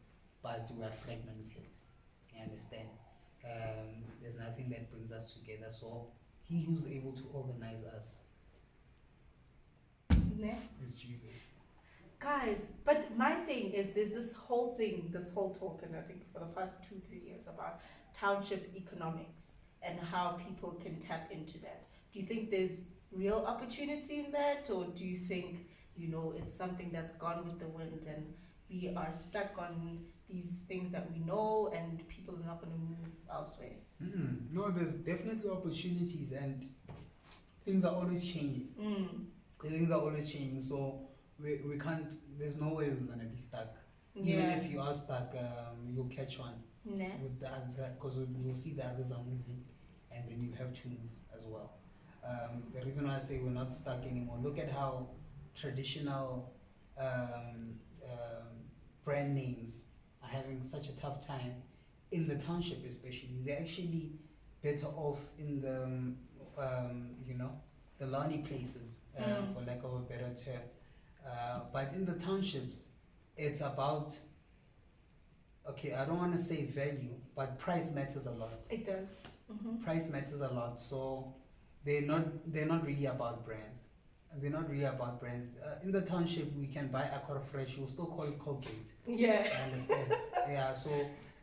but we are fragmented. You understand? There's nothing that brings us together. So he who's able to organize us is Jesus. Guys, but my thing is there's this whole talk, and I think for the past 2-3 years about township economics. and how people can tap into that. Do you think there's real opportunity in that, or do you think, it's something that's gone with the wind and we are stuck on these things that we know and people are not going to move elsewhere? No, there's definitely opportunities, and things are always changing. Things are always changing, so we can't, there's no way we're going to be stuck. Even if you are stuck, you'll catch on with the other, because you'll see the others are moving, and then you have to move as well. The reason why I say we're not stuck anymore, look at how traditional brand names are having such a tough time in the township, especially. They're actually better off in the the lonely places, for lack of a better term. But in the townships, it's about, okay, I don't want to say value, but price matters a lot. It does. Price matters a lot. So they're not really about brands. They're not really about brands. In the township, we can buy Aqua Fresh. We'll still call it Colgate. Yeah. I understand. Yeah. So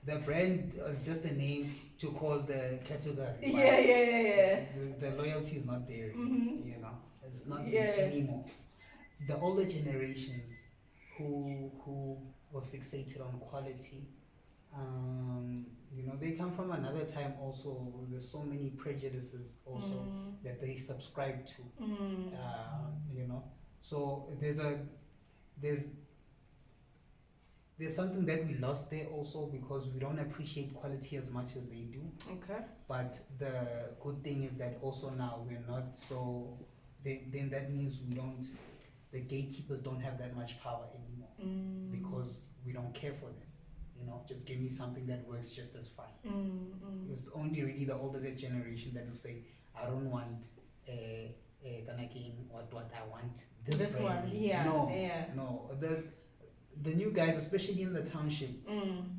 the brand is just a name to call the category. Yeah. The loyalty is not there. It's not there anymore. The older generations who were fixated on quality, they come from another time also. There's so many prejudices also that they subscribe to. So there's something that we lost there also, because we don't appreciate quality as much as they do. Okay. But the good thing is that also now we're not so. Then that means the gatekeepers don't have that much power anymore, because we don't care for them. Just give me something that works just as fine. It's only really the older generation that will say, I don't want what I want this one. No. The new guys, especially in the township,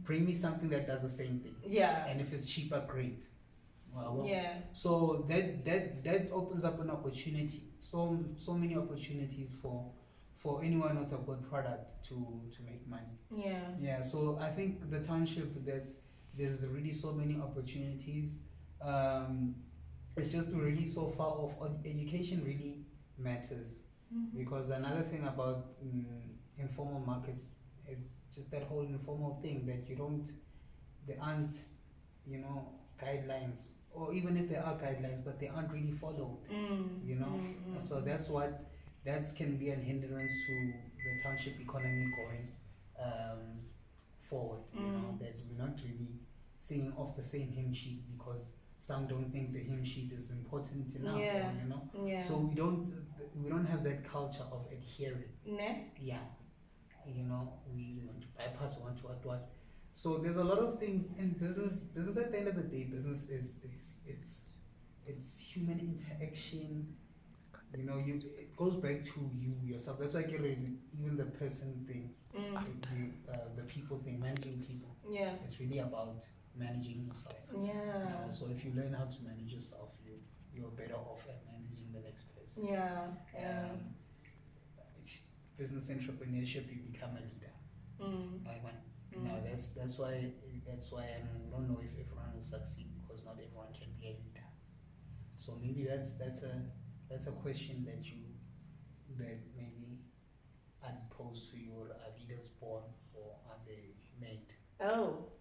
bring me something that does the same thing. And if it's cheaper, great. So that opens up an opportunity. So many opportunities for anyone with a good product to make money. So I think the township, there's really so many opportunities. It's just really so far off. Education really matters, because another thing about informal markets, it's just that whole informal thing that there aren't guidelines, or even if there are guidelines, but they aren't really followed. So that can be a hindrance to the township economy going forward. That we're not really singing off the same hymn sheet, because some don't think the hymn sheet is important enough. So we don't have that culture of adhering. We want to bypass, we want to what. So there's a lot of things in business. Business, at the end of the day, business is it's human interaction. It goes back to you yourself. That's why I get even the person thing, the people thing, managing people. It's really about managing yourself. So if you learn how to manage yourself, you're better off at managing the next person. Business entrepreneurship, you become a leader. Now that's why I don't know if everyone will succeed, because not everyone can be a leader. So maybe that's a question that maybe I'd pose to you. Are leaders born, or are they made? Oh.